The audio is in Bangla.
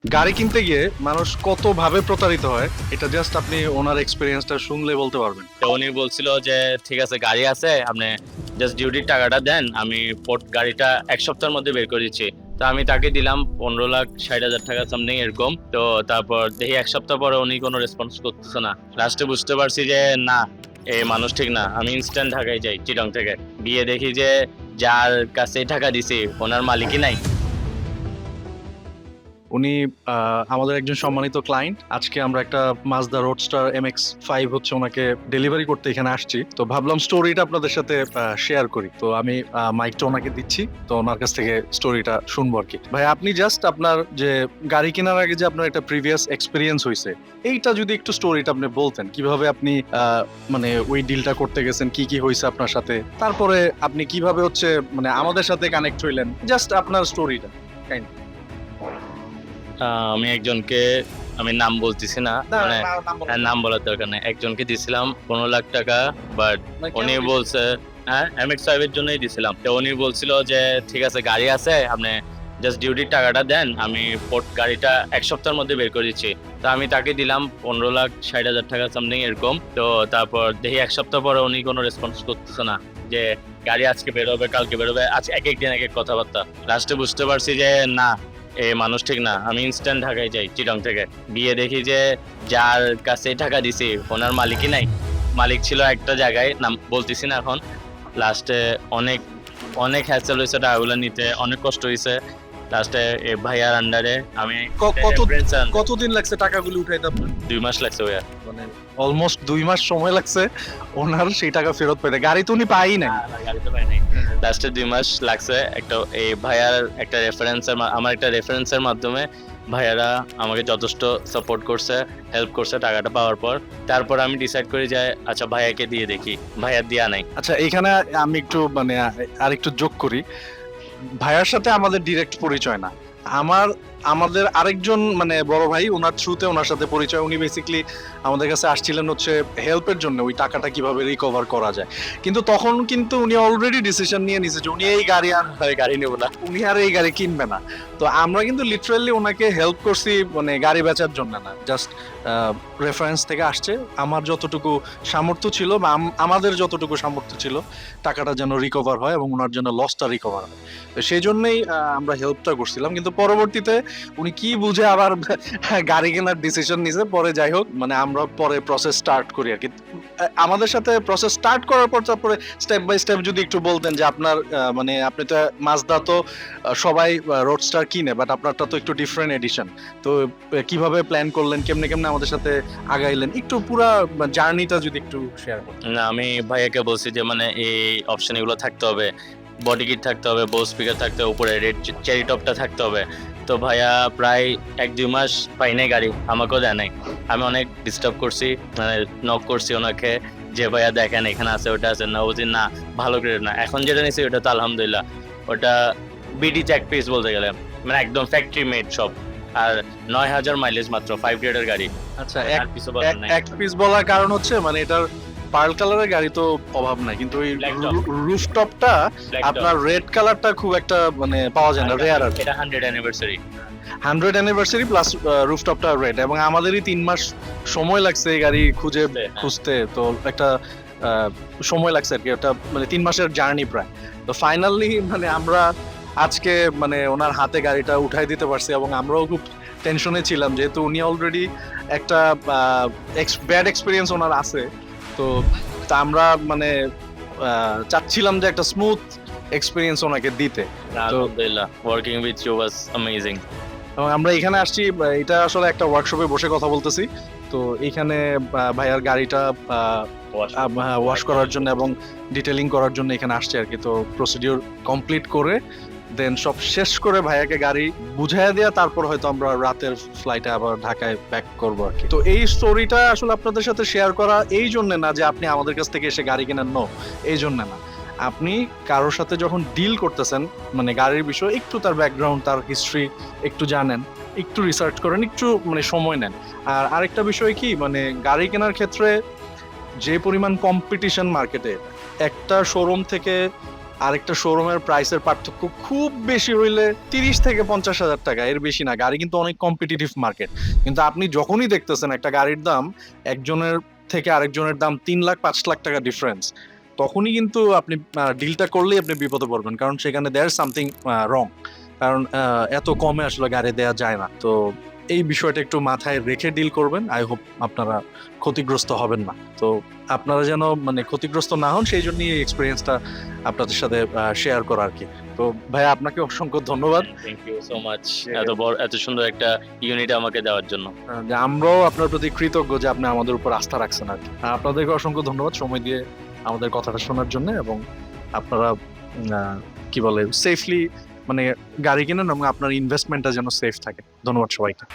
গাড়ি কিনতে গিয়ে মানুষ কতভাবে প্রতারিত হয় এটা জাস্ট আপনি ওনার এক্সপেরিয়েন্সটা শুনলে বলতে পারবেন। তো উনি বলছিল যে ঠিক আছে গাড়ি আছে, আপনি জাস্ট ডিউটির টাকাটা দেন, আমি গাড়িটা এক সপ্তাহের মধ্যে বের করে দিচ্ছি। তো আমি তাকে দিলাম 15,60,000 টাকা সামথিং এরকম। তো তারপর দেখি এক সপ্তাহ পরে উনি কোনো রেসপন্স করতেছে না। লাস্টে বুঝতে পারছি যে না, এই মানুষ ঠিক না। আমি ইনস্ট্যান্ট ঢাকায় যাই চিটং থেকে, গিয়ে দেখি যে যার কাছে টাকা দিছি ওনার মালিকই নাই। উনি আমাদের একজন সম্মানিত ক্লায়েন্ট। আজকে আমরা একটা মাজদা রোডস্টার MX-5 হচ্ছে ওনাকে ডেলিভারি করতে এখানে আসছি। তো ভাবলাম স্টোরিটা আপনাদের সাথে শেয়ার করি। তো আমি মাইকটা ওনাকে দিচ্ছি, তো ওনার কাছ থেকে স্টোরিটা শুনবো আর কি। ভাই, আপনি জাস্ট আপনার যে গাড়ি কেনার আগে যে আপনার একটা প্রিভিয়াস এক্সপিরিয়েন্স হয়েছে, এইটা যদি একটু স্টোরিটা আপনি বলতেন, কিভাবে আপনি মানে ওই ডিলটা করতে গেছেন, কি কি হয়েছে আপনার সাথে, তারপরে আপনি কিভাবে হচ্ছে মানে আমাদের সাথে কানেক্ট হইলেন, জাস্ট আপনার স্টোরিটা কাইন্ড। আমি একজনকে, আমি নাম বলতেছি না, মানে নাম বলার দরকার নেই। একজনকে দিছিলাম 15 লাখ টাকা, বাট উনি বলছে হ্যাঁ MX-5 এর জন্যই দিছিলাম। তো উনি বলছিল যে ঠিক আছে গাড়ি আছে, আপনি জাস্ট ডিউটির টাকাটা দেন, আমি গাড়িটা এক সপ্তাহের মধ্যে বের করে দিচ্ছি। তো আমি তাকে দিলাম 15,60,000 টাকা সামথিং এরকম। তো তারপর দেখি এক সপ্তাহ পরে উনি কোনো রেসপন্স করতেছে না, যে গাড়ি আজকে বেরোবে কালকে বেরোবে, আজকে এক এক দিন এক এক কথাবার্তা। লাস্টে বুঝতে পারছি যে না, এই মানুষ ঠিক না। আমি ইনস্ট্যান্ট ঢাকায় যাই চিটং থেকে, গিয়ে দেখি যে যার কাছে টাকা দিছি ওনার মালিকই নাই। মালিক ছিল একটা জায়গায়, নাম বলতেছি না এখন। লাস্টে অনেক অনেক হ্যাসেল হয়েছে, টাকাগুলো নিতে অনেক কষ্ট হয়েছে। লাস্টে এই ভাইয়ার আন্ডারে আমি কতদিন লাগছে টাকাগুলো উঠাইতে আপনার? 2 মাস লাগছে ভাইয়া। মানে অলমোস্ট 2 মাস সময় লাগছে ওনার সেই টাকা ফেরত পেতে। গাড়ি তো উনি পাই নাই। গাড়ি তো পাই নাই। লাস্টে 2 মাস লাগছে। একটা এই ভাইয়ার একটা আমার একটা রেফারেন্সের মাধ্যমে ভাইয়ারা আমাকে যথেষ্ট সাপোর্ট করছে, হেল্প করছে টাকাটা পাওয়ার পর। তারপর আমি ডিসাইড করি যে আচ্ছা ভাইয়াকে দিয়ে দেখি, ভাইয়ার দেয়া নাই। আচ্ছা, এখানে আমি একটু মানে আর একটু যোগ করি। ভাইয়ার সাথে আমাদের ডিরেক্ট পরিচয় না, আমাদের আরেকজন মানে বড় ভাই, ওনার থ্রুতে ওনার সাথে পরিচয়। উনি বেসিক্যালি আমাদের কাছে আসছিলেন হচ্ছে হেল্পের জন্য, ওই টাকাটা কিভাবে রিকভার করা যায়। কিন্তু তখন কিন্তু উনি অলরেডি ডিসিশন নিয়ে নিছে যে উনি এই গাড়ি আর গাড়ি নেব না, উনি আর এই গাড়ি কিনবে না। তো আমরা কিন্তু লিটারালি ওনাকে হেল্প করছি, মানে গাড়ি বেচার জন্য না, জাস্ট রেফারেন্স থেকে আসছে। আমার যতটুকু সামর্থ্য ছিল বা আমাদের যতটুকু সামর্থ্য ছিল, টাকাটা যেন রিকভার হয় এবং ওনার জন্য লসটা রিকভার হয়। তো সেই জন্যই আমরা হেল্পটা করছিলাম। কিন্তু পরবর্তীতে উনি কি বুঝে আবার গাড়ি কেনার ডিসিশন নিছে পরে। যাই হোক, মানে আমরা পরে প্রসেস স্টার্ট করি আর কি। আমাদের সাথে প্রসেস স্টার্ট করার পর তারপরে স্টেপ বাই স্টেপ যদি একটু বলতেন যে আপনার মানে আপনি তো মাজদা তো সবাই রোডস্টার কিনে, বাট আপনারটা তো একটু ডিফারেন্ট এডিশন। তো কিভাবে প্ল্যান করলেন, কেমনে কেমনে আমাদের সাথে আগাইলেন, একটু পুরা জার্নিটা যদি একটু শেয়ার করতেন। না, আমি ভাইয়াকে বলছি যে মানে এই অপশন এগুলো থাকতে হবে, বডি কিট থাকতে হবে, বোস স্পিকার থাকতে হবে, উপরে রেড চেরি টপটা থাকতে হবে। তো ভাইয়া প্রায় 1-2 মাস পাই নাই গাড়ি, আমাকেও দেয় নাই। আমি অনেক ডিস্টার্ব করছি, মানে নক করছি ওনাকে যে ভাইয়া দেখেন এখানে আছে ওটা আছে না, বলছি না ভালো গ্রেড না। এখন যেটা নিছি ওটা তো আলহামদুলিল্লাহ, ওটা বিডি চ্যাক পিস বলতে গেলে, মানে একদম ফ্যাক্টরি মেড সব। আর 9,000 মাইলেজ মাত্র, 5 গ্রেডের গাড়ি। আচ্ছা, আর কিছু বলার নাই। এক পিস বলার কারণ হচ্ছে মানে এটার পার্ল কালারের গাড়ি তো অভাব নাই, কিন্তু ওই Black top. রুফটপটা Black top. আপনার রেড কালারটা খুব একটা মানে পাওয়া যায় না, রেয়ার আর। এটা 100 অ্যানিভার্সারি। 100 অ্যানিভার্সারি প্লাস রুফটপটা রেড, এবং আমাদেরই 3 মাস সময় লাগছে এই গাড়ি খুঁজতে। তো একটা সময় লাগছে আর কি, একটা মানে 3 মাসের জার্নি প্রায়। তো ফাইনালি মানে আমরা আজকে মানে ওনার হাতে গাড়িটা উঠাই দিতে পারছি, এবং আমরাও খুব টেনশনে ছিলাম যেহেতু উনি অলরেডি একটা ব্যাড এক্সপিরিয়েন্স ওনার আছে। তো তা আমরা মানে চাচ্ছিলাম যে একটা স্মুথ এক্সপিরিয়েন্স ওনাকে দিতে। আলহামদুলিল্লাহ, working with you was amazing. এবং আমরা এখানে আসছি, এটা আসলে একটা ওয়ার্কশপে বসে কথা বলতেছি। তো এখানে ভাইয়ার গাড়িটা ওয়াশ করার জন্য এবং ডিটেলিং করার জন্য এখানে আসছে আর কি। তো প্রসিডিওর কমপ্লিট করে দেন সব শেষ করে ভাইয়াকে গাড়ি বুঝাইয়া দেয়া, তারপর হয়তো আমরা রাতের ফ্লাইটে আবার ঢাকায় ব্যাক করবো আর কি। তো এই স্টোরিটা আসলে আপনাদের সাথে শেয়ার করা এই জন্য না যে আপনি আমাদের কাছ থেকে এসে গাড়ি কেনেন, নো, এই জন্য না। আপনি কারোর সাথে যখন ডিল করতেছেন, মানে গাড়ির বিষয়ে একটু তার ব্যাকগ্রাউন্ড, তার হিস্ট্রি একটু জানেন, একটু রিসার্চ করেন, একটু মানে সময় নেন। আর আরেকটা বিষয় কি, মানে গাড়ি কেনার ক্ষেত্রে যে পরিমাণ কম্পিটিশন মার্কেটে, একটা শোরুম থেকে আরেকটা শোরুমের প্রাইসের পার্থক্য খুব বেশি হইলে 30 থেকে 50 হাজার টাকা, এর বেশি না। গাড়ি কিন্তু অনেক কম্পিটিটিভ মার্কেট, কিন্তু আপনি যখনই দেখতেছেন একটা গাড়ির দাম একজনের থেকে আরেকজনের দাম 3 লাখ 5 লাখ টাকা ডিফারেন্স, তখনই কিন্তু আপনি ডিলটা করলেই আপনি বিপদে পড়বেন, কারণ সেখানে দেয়ার সামথিং রং। কারণ এত কমে আসলে গাড়ি দেয়া যায় না। তো এই বিষয়টা একটু মাথায় রেখে ডিল করবেন। আই হোপ আপনারা ক্ষতিগ্রস্ত হবেন না। তো আপনারা যেন মানে ক্ষতিগ্রস্ত না হন, সেই জন্যই এই এক্সপিরিয়েন্সটা আপনাদের সাথে শেয়ার করা আর কি। তো ভাইয়া আপনাকে অসংখ্য ধন্যবাদ। থ্যাংক ইউ সো মাচ এত সুন্দর একটা ইউনিট আমাকে দেওয়ার জন্য। যে আমরাও আপনার প্রতি কৃতজ্ঞ যে আপনি আমাদের উপর আস্থা রাখছেন আর কি। আপনাদেরকে অসংখ্য ধন্যবাদ সময় দিয়ে আমাদের কথাটা শোনার জন্য, এবং আপনারা কি বলে সেফলি মানে গাড়ি কিনেন এবং আপনার ইনভেস্টমেন্টটা যেন সেফ থাকে। ধন্যবাদ সবাইকে।